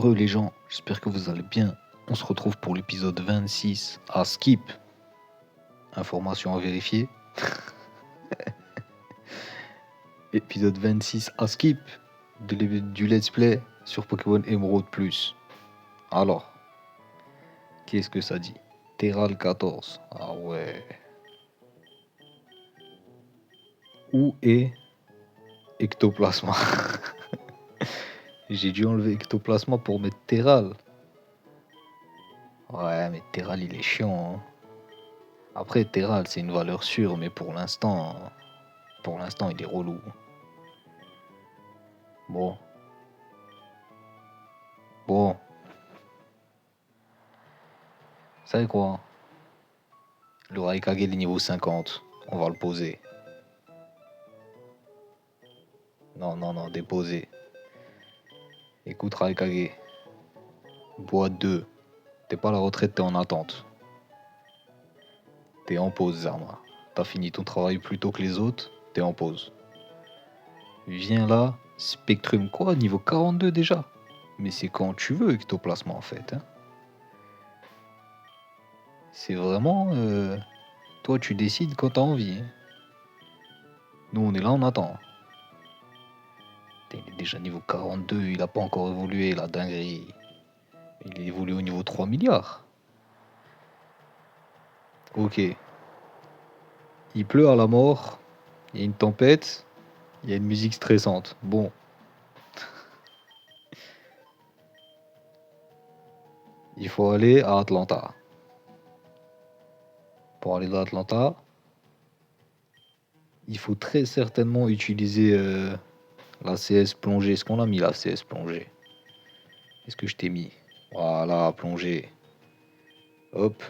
Les gens, j'espère que vous allez bien. On se retrouve pour l'épisode 26 à Skip. Information à vérifier. Épisode 26 à Skip du Let's Play sur Pokémon Emerald Plus. Alors, qu'est-ce que ça dit? Terral 14. Ah ouais. Où est Ectoplasma? J'ai dû enlever Ectoplasma pour mettre Terral. Ouais, mais Terral il est chiant. Hein. Après, Terral c'est une valeur sûre, mais pour l'instant, il est relou. Bon. Vous savez quoi? Le Raikage est niveau 50. On va le poser. Non, déposer. Écoute, Raikage. Boîte 2. T'es pas à la retraite, t'es en attente. T'es en pause, Zarma. T'as fini ton travail plus tôt que les autres, t'es en pause. Viens là, Spectrum quoi, niveau 42 déjà? Mais c'est quand tu veux Ectoplasma en fait. Hein. C'est vraiment... toi tu décides quand t'as envie. Hein. Nous on est là, on attend. Il est déjà niveau 42, il a pas encore évolué, la dinguerie. Il évolue au niveau 3 milliards. Ok. Il pleut à la mort, il y a une tempête, il y a une musique stressante. Bon. Il faut aller à Atlanta. Pour aller à Atlanta, il faut très certainement utiliser la CS plongée. Est-ce qu'on a mis la CS plongée? Est-ce que je t'ai mis? Voilà, plongée. Hop,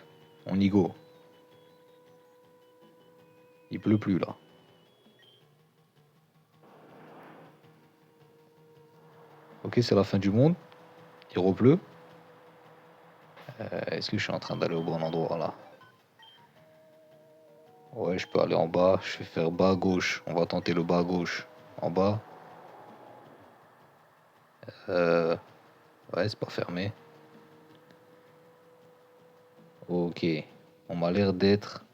on y go. Il pleut plus là. Ok, c'est la fin du monde. Il repleut. Est-ce que je suis en train d'aller au bon endroit là? Ouais, je peux aller en bas. Je vais faire bas à gauche. On va tenter le bas à gauche. En bas. Ouais, c'est pas fermé. Ok. On m'a l'air d'être.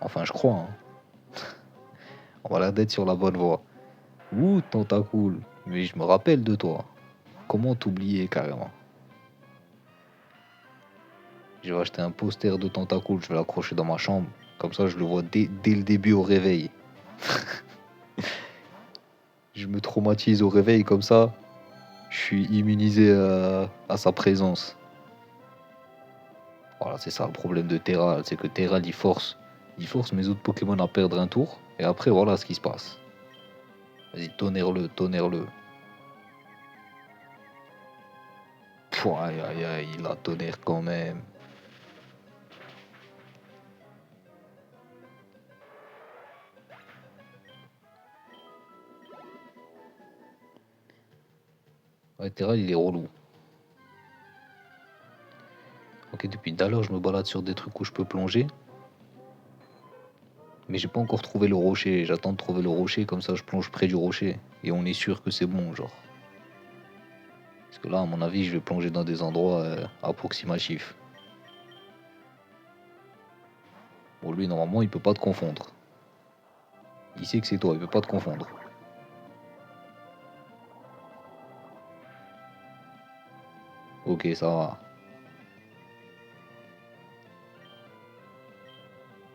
Enfin, je crois. Hein. On m'a l'air d'être sur la bonne voie. Ouh, Tentacool. Mais je me rappelle de toi. Comment t'oublier carrément? Je vais acheter un poster de Tentacool. Je vais l'accrocher dans ma chambre. Comme ça, je le vois dès le début au réveil. Je me traumatise au réveil comme ça. Je suis immunisé à sa présence. Voilà, c'est ça le problème de Terral, c'est que Terral il force mes autres Pokémon à perdre un tour, et après voilà ce qui se passe. Vas-y, tonnerre-le, tonnerre-le. Pouah, aïe aïe aïe, il a tonnerre quand même. Ouais, Terral il est relou. Ok, depuis tout à l'heure je me balade sur des trucs où je peux plonger. Mais j'ai pas encore trouvé le rocher, j'attends de trouver le rocher, comme ça je plonge près du rocher. Et on est sûr que c'est bon, genre. Parce que là, à mon avis, je vais plonger dans des endroits approximatifs. Bon, lui, normalement, il peut pas te confondre. Il sait que c'est toi, il peut pas te confondre. Ok, ça va.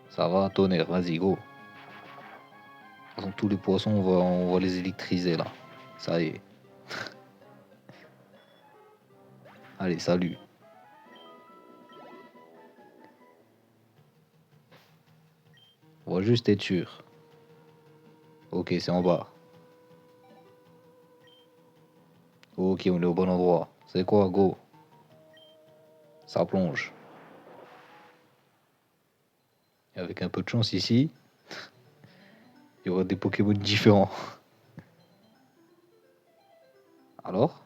Ça va, tonnerre, vas-y, go. De toute façon, tous les poissons, on va les électriser, là. Ça y est. Allez, salut. On va juste être sûr. Ok, c'est en bas. Ok, on est au bon endroit. C'est quoi, go. Ça plonge. Et avec un peu de chance ici, il y aura des Pokémon différents. Alors?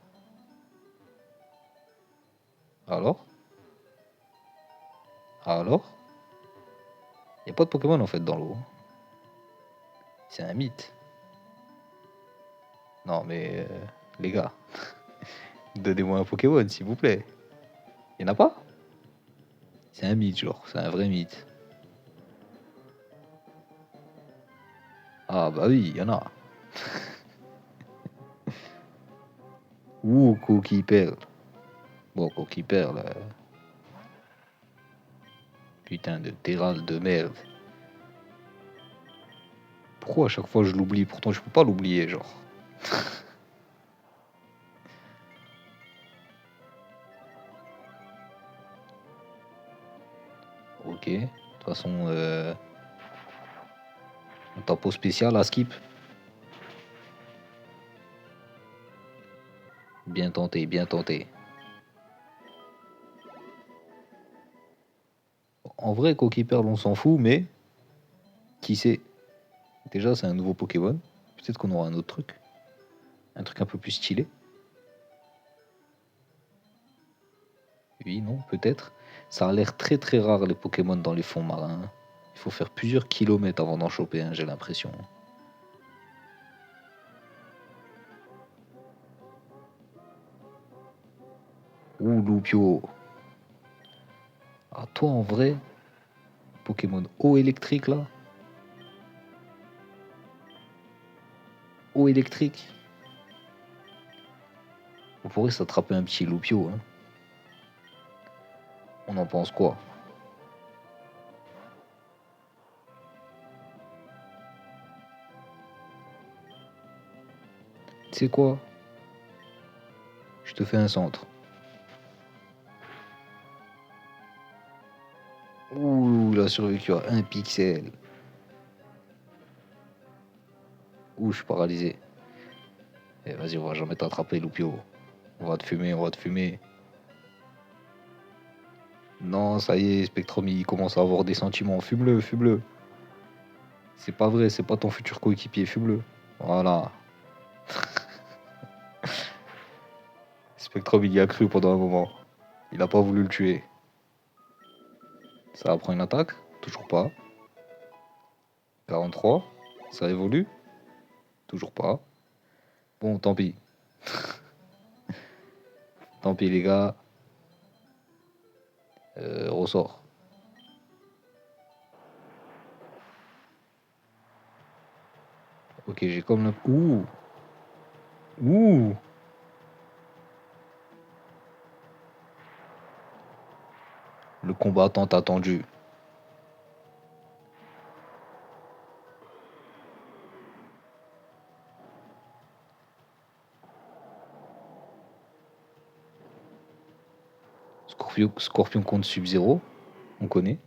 Alors? Alors? Il n'y a pas de Pokémon en fait dans l'eau. C'est un mythe. Non mais les gars, Donnez-moi un Pokémon, s'il vous plaît. Y en a pas? C'est un mythe, genre. C'est un vrai mythe. Ah bah oui, y en a. Ouh, Coquille Perle. Bon, Coquille Perle. Putain de terral de merde. Pourquoi à chaque fois je l'oublie? Pourtant je peux pas l'oublier, genre. Ok. De toute façon, un tempo spécial à skip. Bien tenté, bien tenté. En vrai, Coquille Perle, on s'en fout, mais qui sait? Déjà, c'est un nouveau Pokémon. Peut-être qu'on aura un autre truc. Un truc un peu plus stylé. Oui, non, peut-être. Ça a l'air très très rare les Pokémon dans les fonds marins. Il faut faire plusieurs kilomètres avant d'en choper un, j'ai l'impression. Ouh, Loupio. Ah, toi en vrai, Pokémon eau électrique là. Eau électrique. On pourrait s'attraper un petit Loupio, hein. On en pense quoi? Tu sais quoi? Je te fais un centre. Ouh, il a survécu à un pixel. Ouh, je suis paralysé. Eh, vas-y, on va jamais t'attraper, Loupio. On va te fumer, on va te fumer. Non, ça y est, Spectrum, il commence à avoir des sentiments. Fume-le, fume-le. C'est pas vrai, c'est pas ton futur coéquipier, fume-le. Voilà. Spectrum, il y a cru pendant un moment. Il a pas voulu le tuer. Ça apprend une attaque? Toujours pas. 43. Ça évolue? Toujours pas. Bon, tant pis. Tant pis, les gars. Ressort. Ok, j'ai comme le... Ouh! Ouh! Le combattant attendu. Scorpion contre Sub-Zero. On connaît.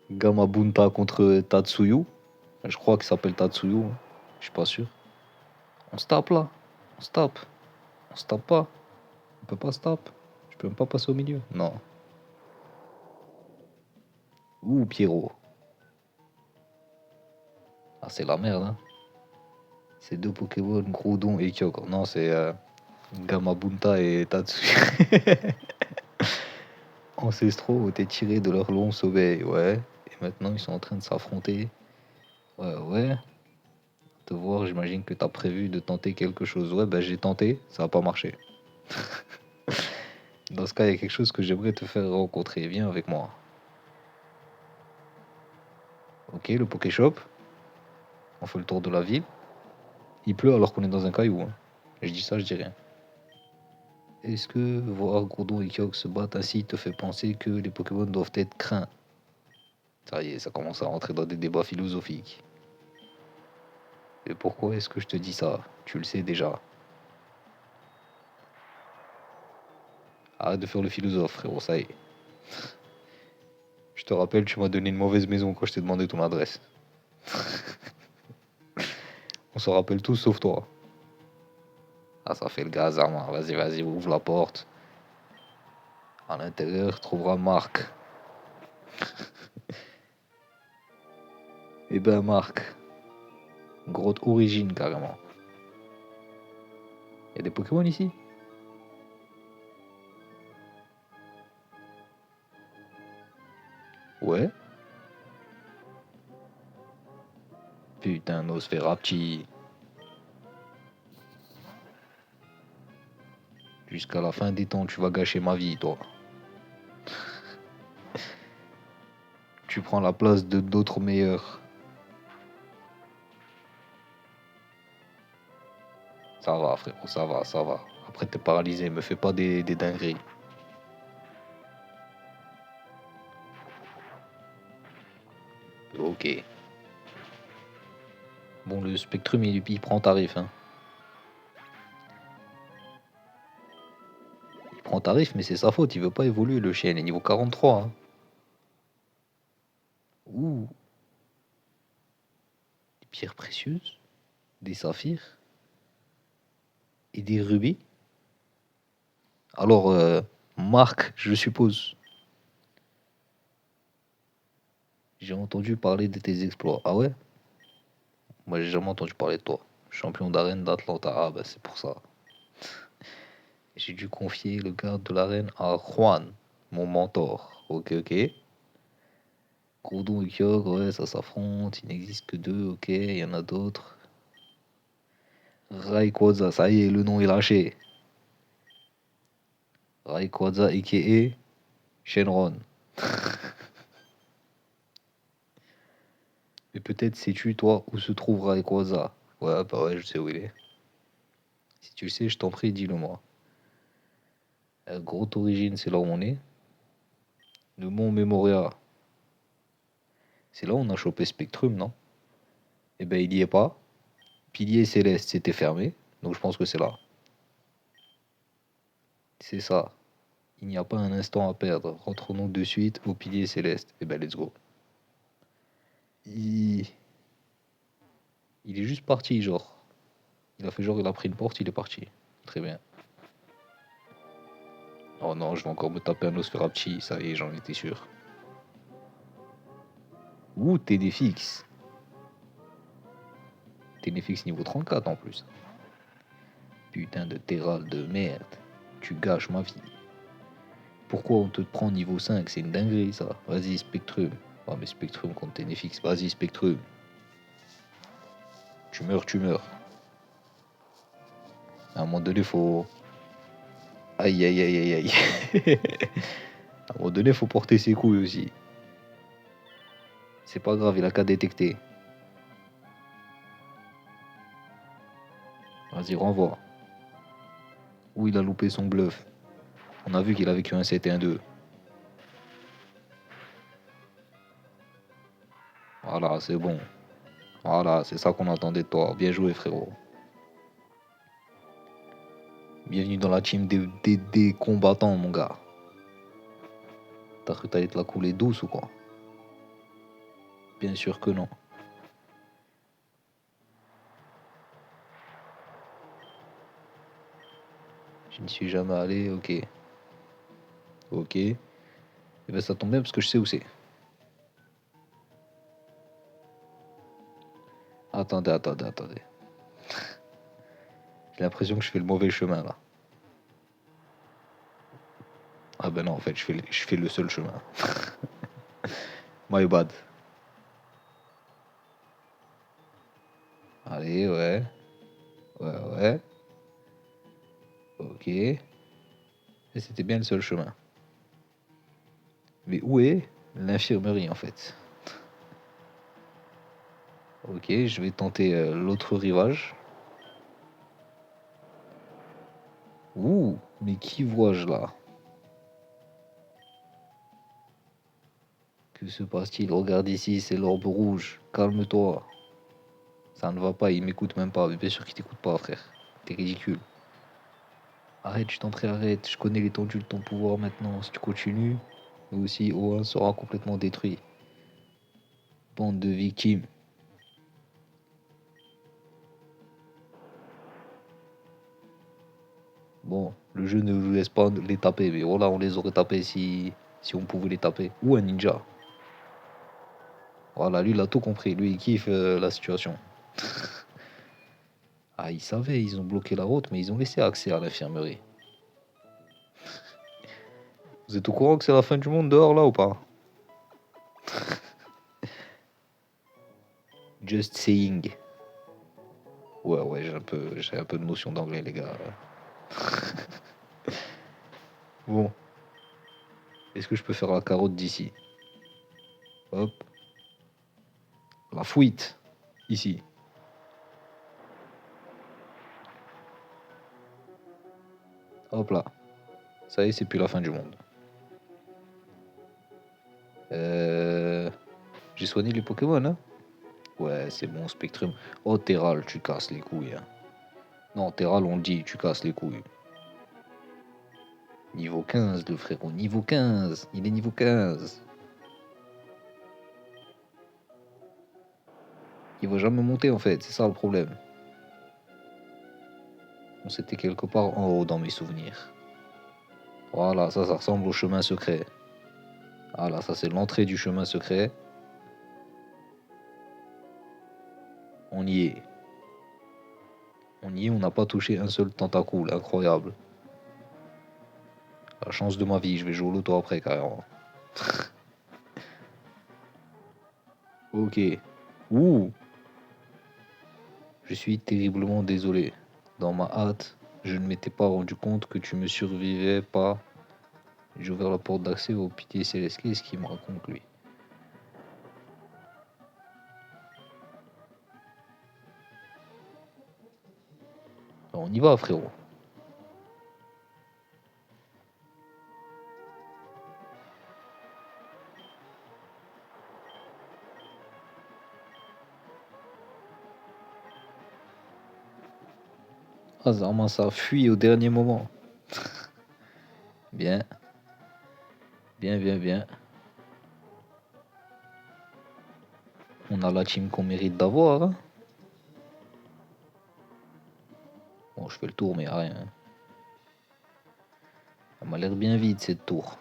Gamabunta contre Tatsuyu. Je crois qu'il s'appelle Tatsuyu, hein. Je suis pas sûr. On se tape là. On se tape. On se tape pas. On peut pas se tape. Je peux même pas passer au milieu. Non. Ouh, Pierrot. Ah, c'est la merde, hein. C'est deux Pokémon, Groudon et Kyogre. Non, c'est Gamabunta et Tatsuyu. Ancestraux ont été tirés de leur long sommeil, ouais. Et maintenant, ils sont en train de s'affronter. Ouais, ouais. Te voir, j'imagine que t'as prévu de tenter quelque chose. Ouais, ben j'ai tenté, ça a pas marché. Dans ce cas, il y a quelque chose que j'aimerais te faire rencontrer. Viens avec moi. Ok, le Pokéshop. On fait le tour de la ville. Il pleut alors qu'on est dans un caillou, hein. Je dis ça, je dis rien. Est-ce que voir Groudon et Kyogre se battre ainsi te fait penser que les Pokémon doivent être craints? Ça y est, ça commence à rentrer dans des débats philosophiques. Et pourquoi est-ce que je te dis ça? Tu le sais déjà. Arrête de faire le philosophe, frérot, ça y est. Je te rappelle, tu m'as donné une mauvaise maison quand je t'ai demandé ton adresse. On s'en rappelle tous sauf toi. Ah, ça fait le gaz, Armand. Vas-y, vas-y, ouvre la porte. À l'intérieur, tu trouveras Marc. Eh ben, Marc. Grotte origine, carrément. Y a des Pokémon ici? Ouais. Putain, Nosferapti. Jusqu'à la fin des temps, tu vas gâcher ma vie, toi. Tu prends la place de d'autres meilleurs. Ça va, frérot, ça va, ça va. Après, t'es paralysé, me fais pas des dingueries. Ok. Bon, le Spectrum, il prend tarif, hein. Il prend tarif, mais c'est sa faute, il veut pas évoluer, le chien, il est niveau 43, hein. Ouh, des pierres précieuses, des saphirs et des rubis. Alors, Marc, je suppose. J'ai entendu parler de tes exploits. Ah ouais? Moi, j'ai jamais entendu parler de toi. Champion d'arène d'Atlanta. Ah bah c'est pour ça. J'ai dû confier le garde de l'arène à Juan, mon mentor. Ok, ok. Groudon et Kyogre, ouais, ça s'affronte. Il n'existe que deux, ok. Il y en a d'autres. Rayquaza, ça y est, le nom est lâché. Rayquaza, a.k.a. Shenron. Mais peut-être sais-tu, toi, où se trouve Rayquaza? Ouais, bah ouais, je sais où il est. Si tu le sais, je t'en prie, dis-le moi. Grotte Origine, c'est là où on est. Le Mont Memoria, c'est là où on a chopé Spectrum, non? Eh ben, il y est pas. Pilier Céleste, c'était fermé. Donc je pense que c'est là. C'est ça. Il n'y a pas un instant à perdre. Rentrons de suite au Pilier Céleste. Eh ben, let's go. Il... il est juste parti, genre. Il a fait genre, il a pris une porte, il est parti. Très bien. Oh non, je vais encore me taper un Nosferapti, ça y est, j'en étais sûr. Ouh, Ténéfix. Ténéfix niveau 34 en plus. Putain de terral de merde. Tu gâches ma vie. Pourquoi on te prend niveau 5? C'est une dinguerie ça. Vas-y, Spectrum. Oh, mais Spectrum contre Ténéfix. Vas-y, Spectrum. Tu meurs, tu meurs. À un moment donné, faut. Aïe, aïe, aïe, aïe, aïe. À un moment donné, faut porter ses couilles aussi. C'est pas grave, il a qu'à détecter. Vas-y, renvoie. Où il a loupé son bluff. On a vu qu'il a vécu un 7 et un 2. Voilà, c'est bon. Voilà, c'est ça qu'on attendait de toi. Bien joué, frérot. Bienvenue dans la team des combattants, mon gars. T'as cru que t'allais te la couler douce ou quoi? Bien sûr que non. Je n'y suis jamais allé, ok. Ok. Et ben ça tombe bien parce que je sais où c'est. Attendez, attendez, attendez. J'ai l'impression que je fais le mauvais chemin là. Ah ben non, en fait, je fais le seul chemin. My bad. Allez, ouais. Ouais, ouais. Ok. Et c'était bien le seul chemin. Mais où est l'infirmerie en fait? Ok, je vais tenter l'autre rivage. Ouh, mais qui vois-je là? Que se passe-t-il? Regarde ici, c'est l'orbe rouge. Calme-toi. Ça ne va pas, il m'écoute même pas. Mais bien sûr qu'il t'écoute pas, frère. T'es ridicule. Arrête, je t'en prie, arrête. Je connais l'étendue de ton pouvoir maintenant. Si tu continues, nous aussi, O1 sera complètement détruit. Bande de victimes. Bon, le jeu ne nous laisse pas les taper, mais voilà, on les aurait tapés si on pouvait les taper. Ou un ninja. Voilà, lui, il a tout compris. Lui, il kiffe la situation. Ah, ils savaient, ils ont bloqué la route, mais ils ont laissé accès à l'infirmerie. Vous êtes au courant que c'est la fin du monde dehors, là, ou pas? Just saying. Ouais, ouais, j'ai un peu de notion d'anglais, les gars. Bon, est-ce que je peux faire la carotte d'ici? Hop. La fuite, ici. Hop là. Ça y est, c'est plus la fin du monde. J'ai soigné les Pokémon, hein? Ouais, c'est bon, Spectrum. Oh, Terral, tu casses les couilles, hein. Non, Terral, on le dit, tu casses les couilles. Niveau 15, le frérot, niveau 15. Il est niveau 15. Il va jamais monter, en fait, c'est ça le problème. On s'était quelque part en haut dans mes souvenirs. Voilà, ça ressemble au chemin secret. Voilà, ça c'est l'entrée du chemin secret. On y est. On y est, on n'a pas touché un seul tentacule, incroyable. La chance de ma vie, je vais jouer au loto après, carrément. Ok. Ouh. Je suis terriblement désolé. Dans ma hâte, je ne m'étais pas rendu compte que tu me survivais pas. J'ai ouvert la porte d'accès au pitié céleste. Qu'est-ce qu'il me raconte, lui? On y va, frérot. Ah, ça fuit au dernier moment. Bien. Bien, bien, bien. On a la team qu'on mérite d'avoir, hein. Bon, je fais le tour, mais rien. Elle m'a l'air bien vide, cette tour.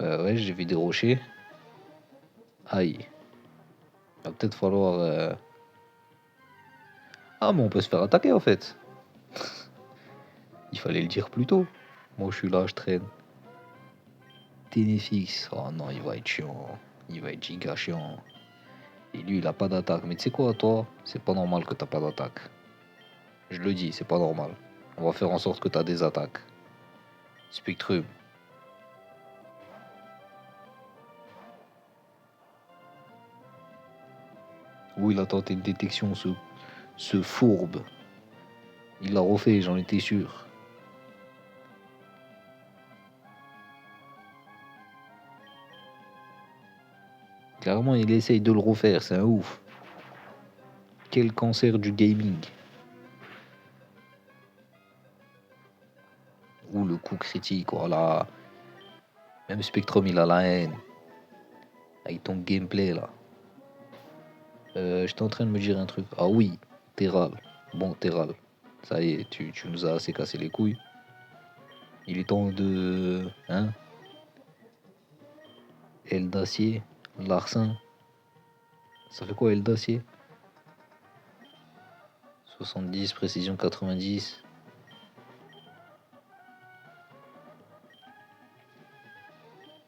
Ouais, j'ai vu des rochers. Aïe. Va peut-être falloir... Ah, mais on peut se faire attaquer, en fait. Il fallait le dire plus tôt. Moi, je suis là, je traîne. Ténéfix. Oh non, il va être chiant. Il va être giga chiant. Et lui, il a pas d'attaque. Mais tu sais quoi, toi, c'est pas normal que t'as pas d'attaque. Je le dis, c'est pas normal. On va faire en sorte que t'as des attaques. Spectrum. Où il a tenté une détection, ce fourbe. Il l'a refait, j'en étais sûr. Clairement, il essaye de le refaire, c'est un ouf. Quel cancer du gaming. Ou le coup critique, voilà. Même Spectrum, il a la haine. Avec ton gameplay, là. J'étais en train de me dire un truc. Ah oui, Terral. Bon, Terral. Ça y est, tu nous as assez cassé les couilles. Il est temps de... Hein? Aile d'acier, Larcin. Ça fait quoi, aile d'acier? 70, précision 90.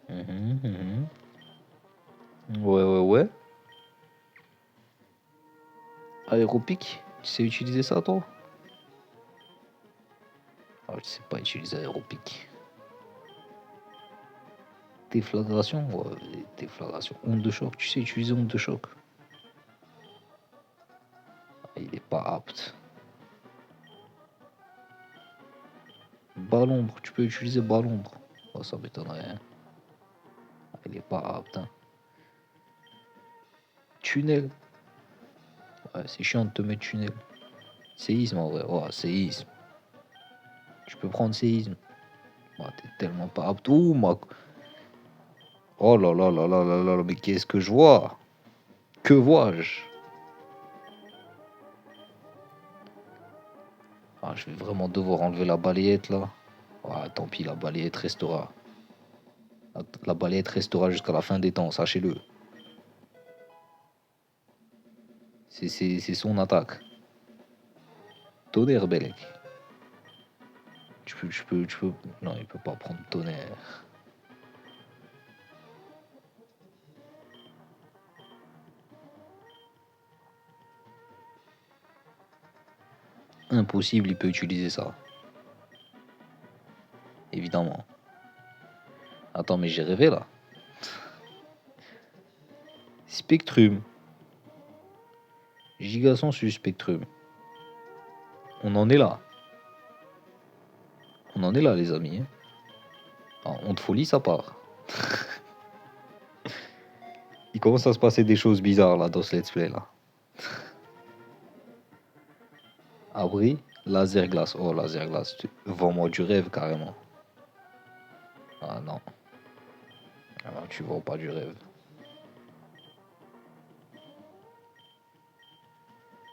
Mhm, mhm. Ouais, ouais, ouais. Aéropic, tu sais utiliser ça, toi? Ah, tu sais pas utiliser aéropic. Déflagration, ouais, déflagration. Onde de choc, tu sais utiliser onde de choc. Il est pas apte. Ballombre, tu peux utiliser ballombre. Oh, ça m'étonnerait, hein. Il est pas apte, hein. Tunnel. Ouais, c'est chiant de te mettre tunnel. Séisme en vrai. Oh, séisme. Tu peux prendre séisme. Bah, t'es tellement pas apte. Ouh, ma... Oh là là là là là là, mais qu'est-ce que je vois? Que vois-je? Ah, je vais vraiment devoir enlever la balayette là. Ah, tant pis, la balayette restera. La balayette restera jusqu'à la fin des temps, sachez-le. C'est son attaque. Tonnerre, Belek. Tu peux. Non, il peut pas prendre tonnerre. impossible, il peut utiliser ça. Évidemment. Attends, mais j'ai rêvé là. Spectrum. Gigasensu Spectrum. On en est là. On en est là, les amis. On te folie, ça part. Il commence à se passer des choses bizarres là dans ce let's play là. Abri, laser glace. Oh, laser glace. Vends-moi du rêve carrément. Ah non. Ah non, tu vends pas du rêve.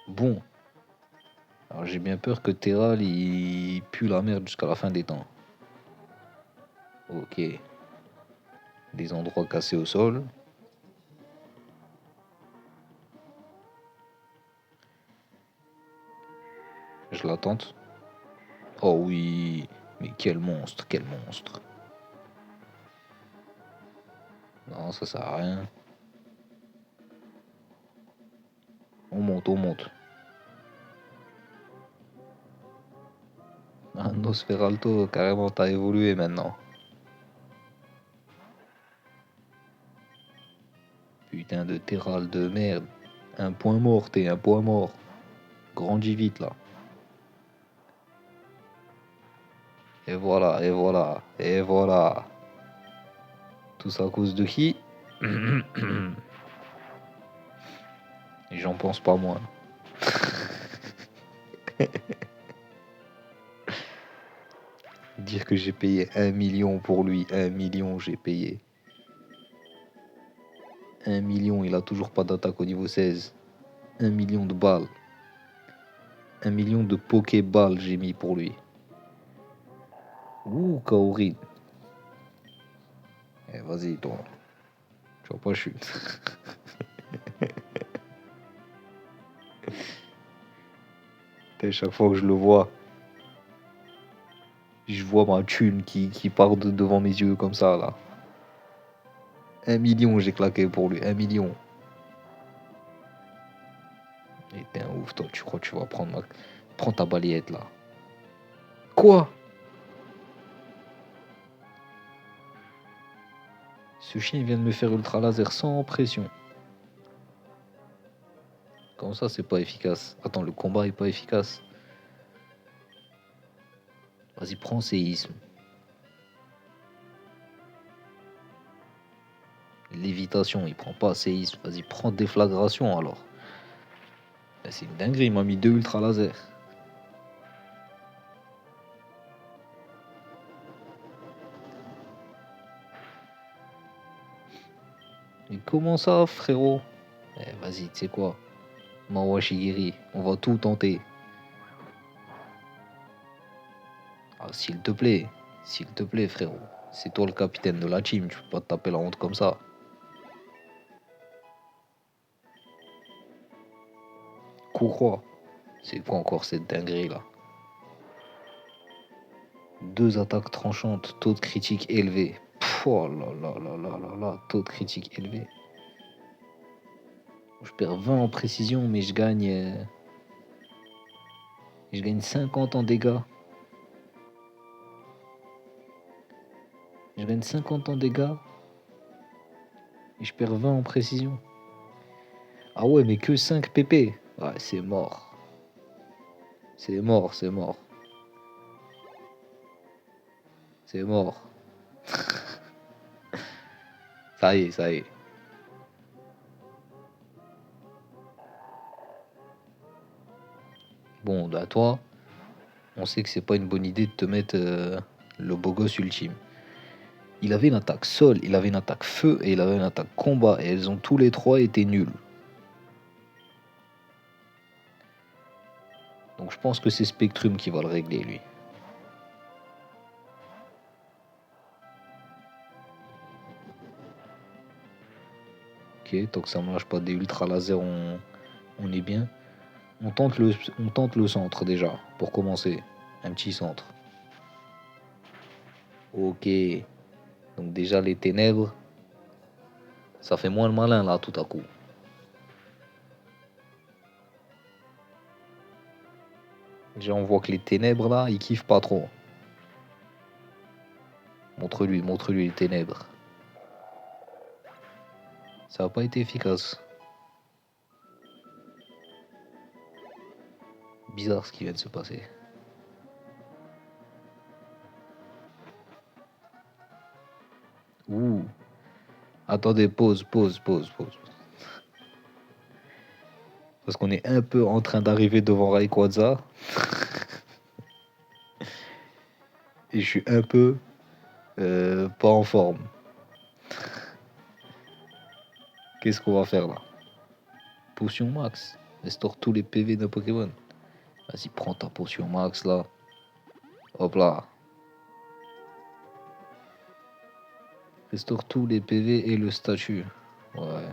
Bon. Alors j'ai bien peur que Terral il pue la merde jusqu'à la fin des temps. Ok. Des endroits cassés au sol. Je la tente. Oh oui. Mais quel monstre, quel monstre. Non, ça sert à rien. On monte, on monte. Ah, Nosferalto, carrément, t'as évolué maintenant. Putain de Terral de merde. Un point mort, t'es un point mort. Grandis vite là. Et voilà, et voilà, et voilà. Tout ça à cause de qui? Et j'en pense pas moins. Dire que j'ai payé 1 million pour lui, 1 million j'ai payé. 1 million, il a toujours pas d'attaque au niveau 16. 1 million de balles. 1 million de Pokéballs j'ai mis pour lui. Ouh, Kaori. Eh, vas-y, toi. Tu vas pas chute. Chaque fois que je le vois, je vois ma thune qui part devant mes yeux comme ça, là. 1 million j'ai claqué pour lui, 1 million. Et t'es un ouf, toi, tu crois que tu vas prendre Prends ta balayette, là. Quoi? Ce chien vient de me faire ultra laser sans pression. Comme ça, c'est pas efficace. Attends, le combat est pas efficace. Vas-y, prends séisme. Lévitation, il prend pas séisme. Vas-y, prends déflagration alors. C'est une dinguerie, il m'a mis 2 ultra lasers. Mais comment ça, frérot? Eh, vas-y, tu sais quoi? Mawashigiri, on va tout tenter. Ah, s'il te plaît, frérot. C'est toi le capitaine de la team, tu peux pas te taper la honte comme ça. Coup croix. C'est quoi encore cette dinguerie là? 2 attaques tranchantes, taux de critique élevé. Oh là là là là là là, taux de critique élevé. Je perds 20 en précision, mais je gagne 50 en dégâts. Je gagne 50 en dégâts et je perds 20 en précision. Ah ouais, mais que 5 pp. Ouais, c'est mort. C'est mort, c'est mort. C'est mort. Ça y est, ça y est. Bon, bah toi, on sait que c'est pas une bonne idée de te mettre le beau gosse ultime. Il avait une attaque sol, il avait une attaque feu et il avait une attaque combat. Et elles ont tous les trois été nulles. Donc je pense que c'est Spectrum qui va le régler, lui. Ok, tant que ça ne lâche pas des ultra lasers, on est bien. On tente le centre déjà, pour commencer. Un petit centre. Ok. Donc déjà les ténèbres, ça fait moins le malin là tout à coup. Déjà, on voit que les ténèbres, là, ils kiffent pas trop. Montre-lui les ténèbres. Ça a pas été efficace. Bizarre ce qui vient de se passer. Ouh. Attendez, pause. Parce qu'on est un peu en train d'arriver devant Rayquaza. Et je suis un peu pas en forme. Qu'est-ce qu'on va faire là? Potion max. Restaure tous les PV de Pokémon. Vas-y, prends ta potion max là. Hop là. Restaure tous les PV et le statut. Ouais.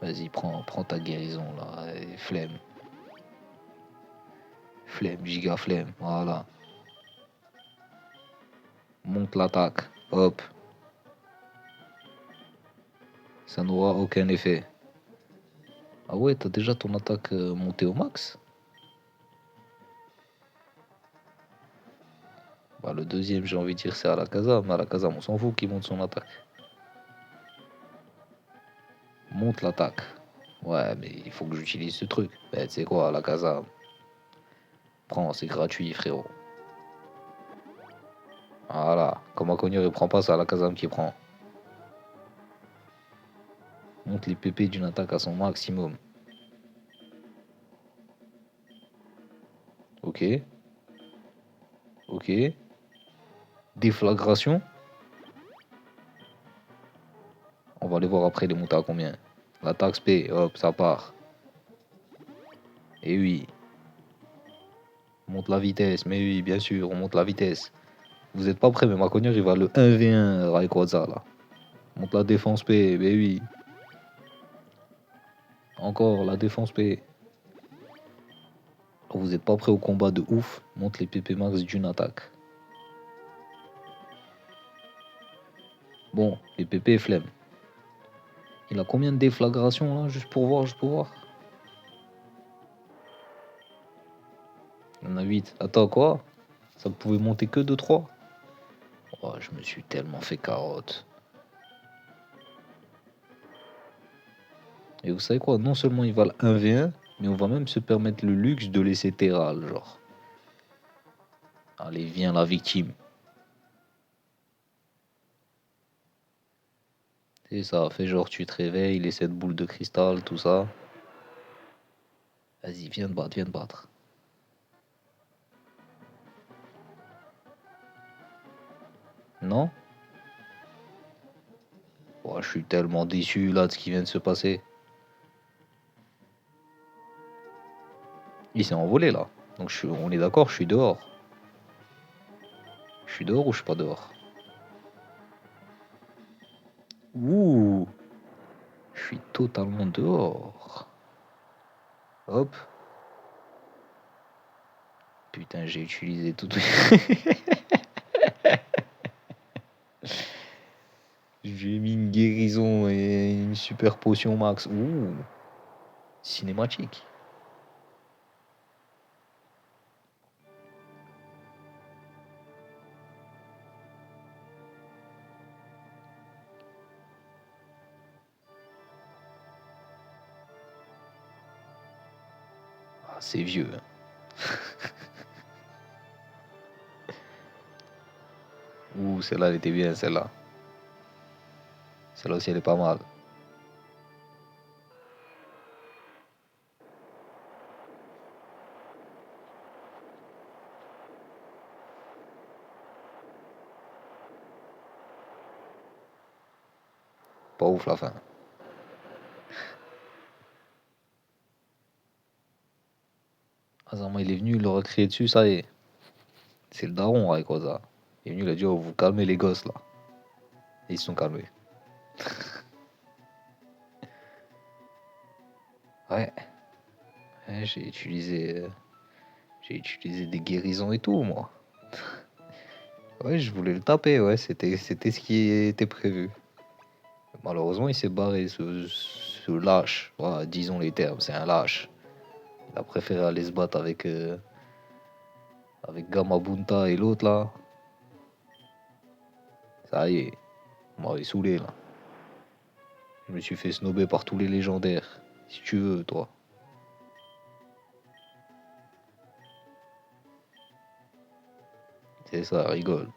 Vas-y, prends ta guérison là. Et flemme. Flemme, giga flemme. Voilà. Monte l'attaque. Hop. Ça n'aura aucun effet. Ah ouais, t'as déjà ton attaque montée au max? Bah, le deuxième, j'ai envie de dire, c'est Alakazam. Alakazam, on s'en fout qu'il monte son attaque. Monte l'attaque. Ouais, mais il faut que j'utilise ce truc. Ben, tu sais quoi, Alakazam. Prends, c'est gratuit, frérot. Voilà. Comme Conure, il prend pas, c'est Alakazam qui prend. Monte les PP d'une attaque à son maximum. Ok. Ok. Déflagration. On va aller voir après les monter à combien. L'attaque SP, hop, ça part. Et oui. On monte la vitesse, mais oui, bien sûr, on monte la vitesse. Vous êtes pas prêts, mais Macognac, il va le 1v1 Rayquaza là. On monte la défense P, mais oui. Encore la défense P. Vous êtes pas prêts au combat de ouf. Monte les PP max d'une attaque. Bon, les PP flemme. Il a combien de déflagrations là, juste pour voir. Il y en a 8. Attends, quoi? Ça pouvait monter que de 3. Oh, je me suis tellement fait carotte. Et vous savez quoi? Non seulement il va le 1v1, mais on va même se permettre le luxe de laisser Terral, genre. Allez, viens la victime. C'est ça, fais genre tu te réveilles, les 7 boules de cristal, tout ça. Vas-y, viens te battre. Non? Oh, je suis tellement déçu là de ce qui vient de se passer. Il s'est envolé là. Donc on est d'accord, je suis dehors. Je suis dehors ou je suis pas dehors? Ouh, je suis totalement dehors. Hop. Putain, j'ai utilisé tout. J'ai mis une guérison et une super potion max. Ouh, cinématique. Ah, c'est vieux. Ouh, celle-là, elle était bien, celle-là. Celle-là aussi, elle est pas mal. Pas ouf la fin. Azama, il est venu, il leur a crié dessus, ça y est. C'est le daron, Rayquaza. Il est venu, il a dit, oh, vous calmez les gosses, là. Et ils se sont calmés. Ouais. Ouais, j'ai utilisé des guérisons et tout, moi. Ouais, je voulais le taper, ouais, c'était ce qui était prévu. Malheureusement, il s'est barré, ce lâche. Voilà, disons les termes, c'est un lâche. Il a préféré aller se battre avec Gamabunta et l'autre là. Ça y est, on m'avait saoulé là. Je me suis fait snober par tous les légendaires. Si tu veux, toi. C'est ça, rigole.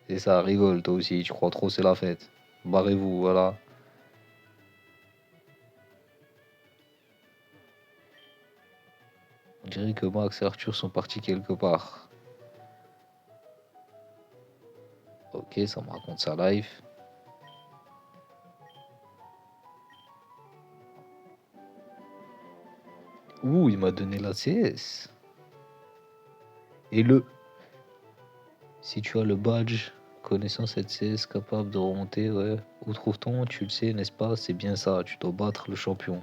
C'est ça, rigole, toi aussi. Tu crois trop, c'est la fête. Barrez-vous, voilà. On dirait que Max et Arthur sont partis quelque part. Ok, ça me raconte sa life. Ouh, il m'a donné la CS. Et si tu as le badge, connaissant cette CS capable de remonter, ouais. Où trouve-t-on? Tu le sais, n'est-ce pas? C'est bien ça, tu dois battre le champion.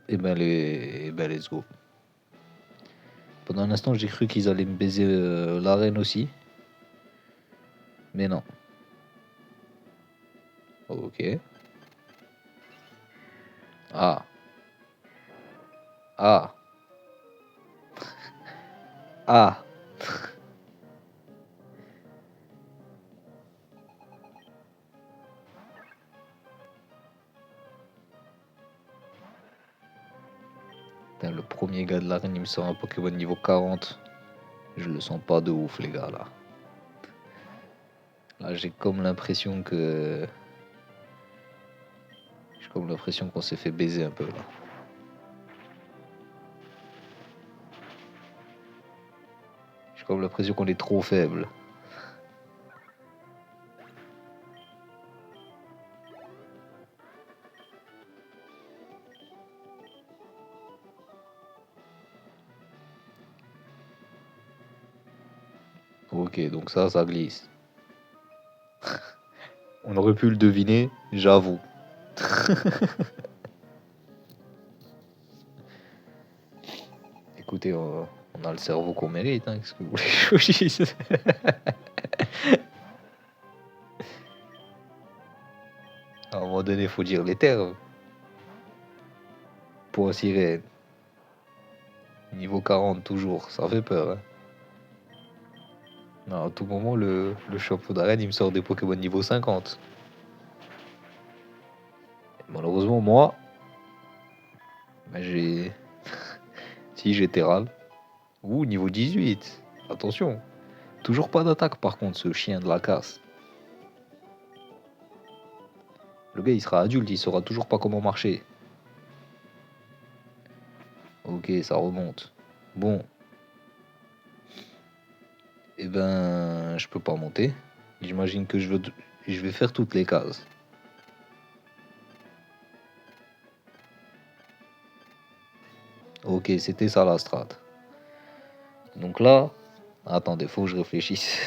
Eh ben, let's go. Pendant un instant, j'ai cru qu'ils allaient me baiser l'arène aussi. Mais non. Ok. Ah. Ah. Ah. Putain, le premier gars de l'arène, il me sort un Pokémon niveau 40. Je le sens pas de ouf, les gars, là. Là, j'ai comme l'impression que... J'ai comme l'impression qu'on s'est fait baiser un peu, là. J'ai comme l'impression qu'on est trop faible. Ok, donc ça glisse. On aurait pu le deviner, j'avoue. Écoutez, on a le cerveau qu'on mérite, hein. Qu'est-ce que vous voulez que je vous dise? À un moment donné, faut dire les termes. Point sirène. Niveau 40 toujours, ça fait peur, hein. Non, à tout moment, le champion d'arène, il me sort des Pokémon niveau 50. Malheureusement, moi, ben, j'ai... Si, j'ai Terral. Ouh, niveau 18. Attention. Toujours pas d'attaque, par contre, ce chien de la casse. Le gars, il sera adulte, il saura toujours pas comment marcher. Ok, ça remonte. Bon. Eh ben, je peux pas monter. J'imagine que je vais faire toutes les cases. Ok, c'était ça la strat. Donc là, attendez, faut que je réfléchisse.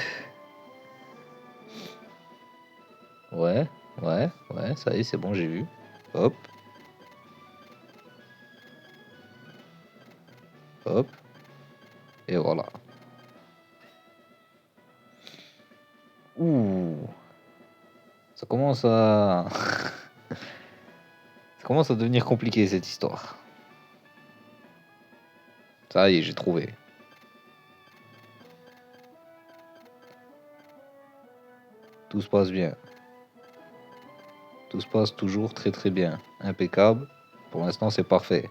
Ouais, ouais, ça y est, c'est bon, j'ai vu. Hop, hop, et voilà. Ouh, ça commence à... ça commence à devenir compliqué cette histoire. Ça y est, j'ai trouvé. Tout se passe bien. Tout se passe toujours très très bien. Impeccable. Pour l'instant, c'est parfait.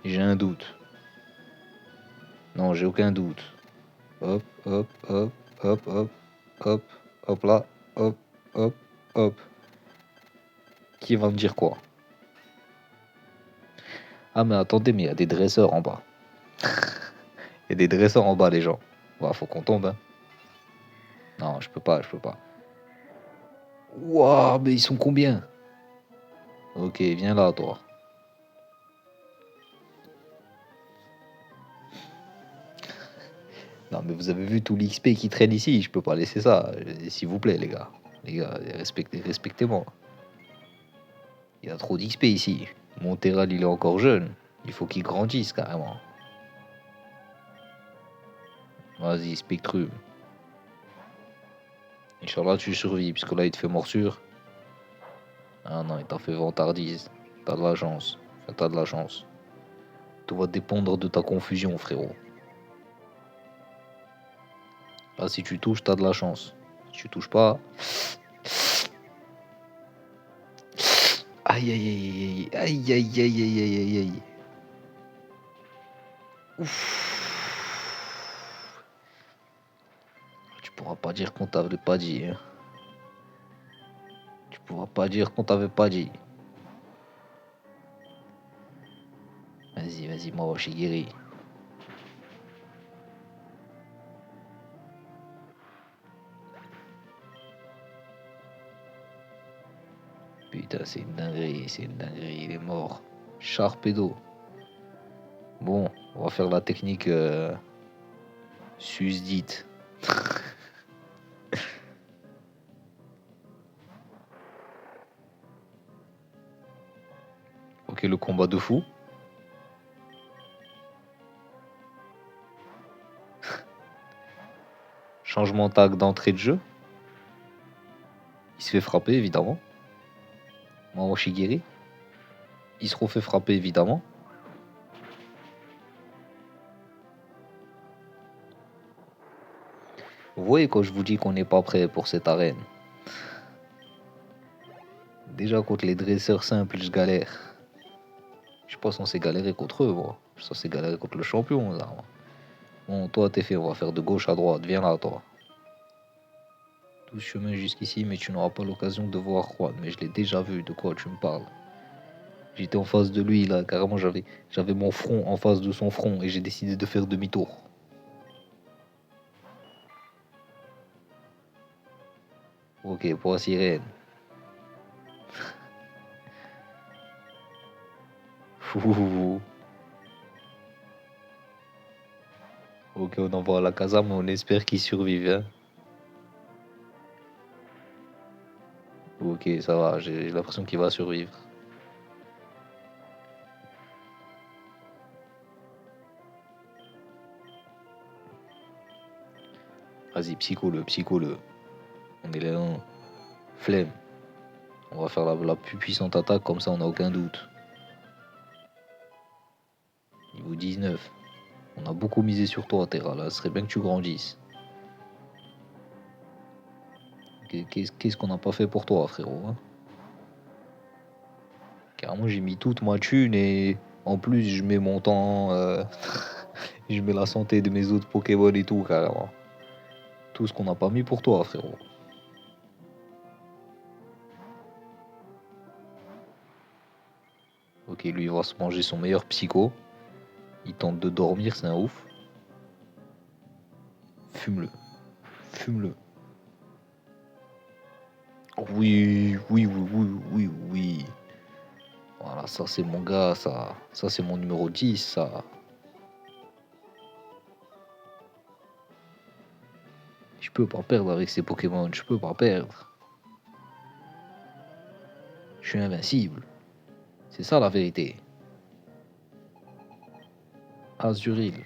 J'ai un doute. Non, j'ai aucun doute. Hop, hop, hop, hop, hop, hop, hop là, hop, hop, hop. Qui va me dire quoi? Ah mais attendez, mais il y a des dresseurs en bas. Il y a des dresseurs en bas, les gens. Bah, faut qu'on tombe, hein. Non, je peux pas, je peux pas. Waouh, mais ils sont combien? Ok, viens là, toi. Non, mais vous avez vu tout l'XP qui traîne ici, je peux pas laisser ça. S'il vous plaît, les gars. Les gars, respectez-moi. Il y a trop d'XP ici. Mon Terral, il est encore jeune. Il faut qu'il grandisse carrément. Vas-y, Spectrum. Inch'Allah, tu survis, puisque là, il te fait morsure. Ah non, il t'a fait vantardise. T'as de la chance. Enfin, t'as de la chance. Tout va dépendre de ta confusion, frérot. Là, si tu touches, t'as de la chance. Si tu touches pas. Aïe aïe aïe aïe aïe aïe aïe aïe aïe aïe aïe. Ouf. Tu pourras pas dire qu'on t'avait pas dit. Hein. Tu pourras pas dire qu'on t'avait pas dit. Vas-y, vas-y, moi, je suis guéri. Putain, c'est une dinguerie, c'est une dinguerie, il est mort. Charpedo. Bon, on va faire la technique susdite. Ok, le combat de fou. Changement tag d'entrée de jeu. Il se fait frapper, évidemment. Mauro Shigiri. Il se refait frapper, évidemment. Vous voyez quand je vous dis qu'on n'est pas prêt pour cette arène. Déjà contre les dresseurs simples, je galère. Je suis pas censé galérer contre eux, moi. Je suis censé galérer contre le champion, là. Bon, toi, t'es fait, on va faire de gauche à droite. Viens là, toi. Tout ce chemin jusqu'ici, mais tu n'auras pas l'occasion de voir Juan. Mais je l'ai déjà vu, de quoi tu me parles? J'étais en face de lui, là, carrément, j'avais mon front en face de son front et j'ai décidé de faire demi-tour. Ok, pour la sirène. Ouh. Ok, on envoie à la casa, mais on espère qu'il survive. Hein. Ok, ça va, j'ai l'impression qu'il va survivre. Vas-y, psycho-le, psycho-le. On est là, hein. Flemme. On va faire la plus puissante attaque, comme ça on n'a aucun doute. Niveau 19. On a beaucoup misé sur toi, Terra, là. Ce serait bien que tu grandisses. Qu'est-ce qu'on n'a pas fait pour toi, frérot? Hein. Carrément, j'ai mis toute ma thune et en plus, je mets mon temps, je mets la santé de mes autres Pokémon et tout, carrément. Tout ce qu'on n'a pas mis pour toi, frérot. Ok, lui, il va se manger son meilleur psycho. Il tente de dormir, c'est un ouf. Fume-le. Fume-le. Oui, oui, oui, oui, oui, oui. Voilà, ça c'est mon gars, ça. Ça c'est mon numéro 10, ça. Je peux pas perdre avec ces Pokémon, je peux pas perdre. Je suis invincible. C'est ça la vérité. Azuril.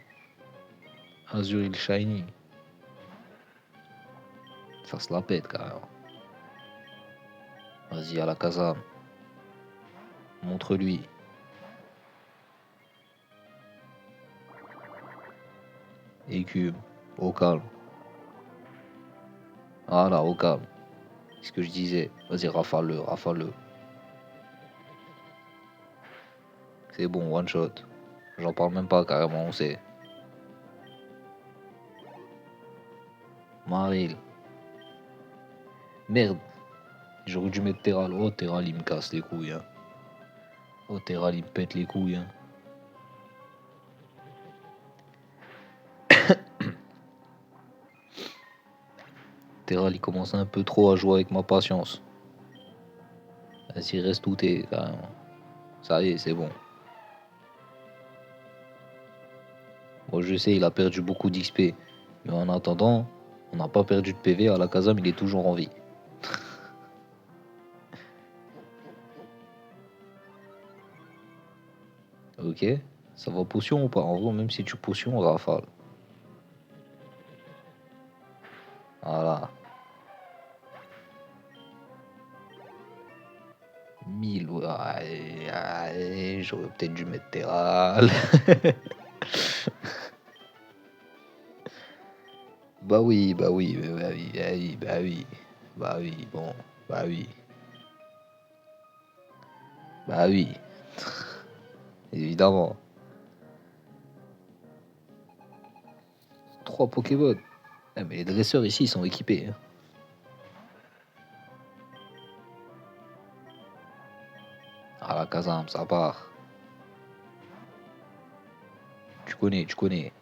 Azuril Shiny. Ça se la pète carrément. Vas-y à la casa. Montre-lui. Écume. Au calme. Voilà, au calme. C'est ce que je disais. Vas-y, rafale-le, rafale-le. C'est bon, one shot. J'en parle même pas carrément, on sait. Maril. Merde. J'aurais dû mettre Terral. Oh, Terral, il me casse les couilles. Hein. Oh, Terral, il me pète les couilles. Hein. Terral, il commence un peu trop à jouer avec ma patience. Vas-y, reste où t'es, carrément. Ça y est, c'est bon. Moi, je sais, il a perdu beaucoup d'XP. Mais en attendant, on n'a pas perdu de PV. À la Kazam, il est toujours en vie. Ok? Ça va potion ou pas? En gros, même si tu potion, rafale. Voilà. Ouais, j'aurais peut-être dû mettre Terral. Bah oui, bah oui, bah oui, bah oui, bah oui. Bah oui, bon, bah oui, bah oui, évidemment. 3 Pokémon. Ah, mais les dresseurs ici, ils sont équipés, hein. Ah, la Kazam, ça part. Tu connais, tu connais.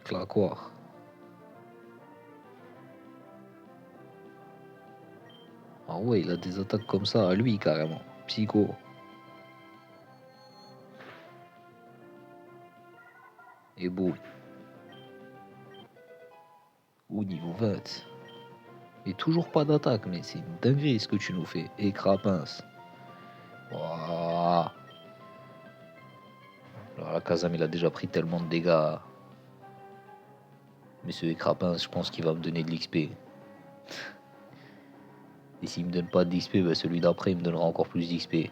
Claquoir. Ah ouais, il a des attaques comme ça à lui, carrément. Psycho. Et beau. Ou niveau 20. Et toujours pas d'attaque, mais c'est une dinguerie ce que tu nous fais. Et Crapince. Ouah. Alors la Kazam, il a déjà pris tellement de dégâts. Mais ce Crapince, je pense qu'il va me donner de l'XP. Et s'il me donne pas d'XP, bah celui d'après, il me donnera encore plus d'XP.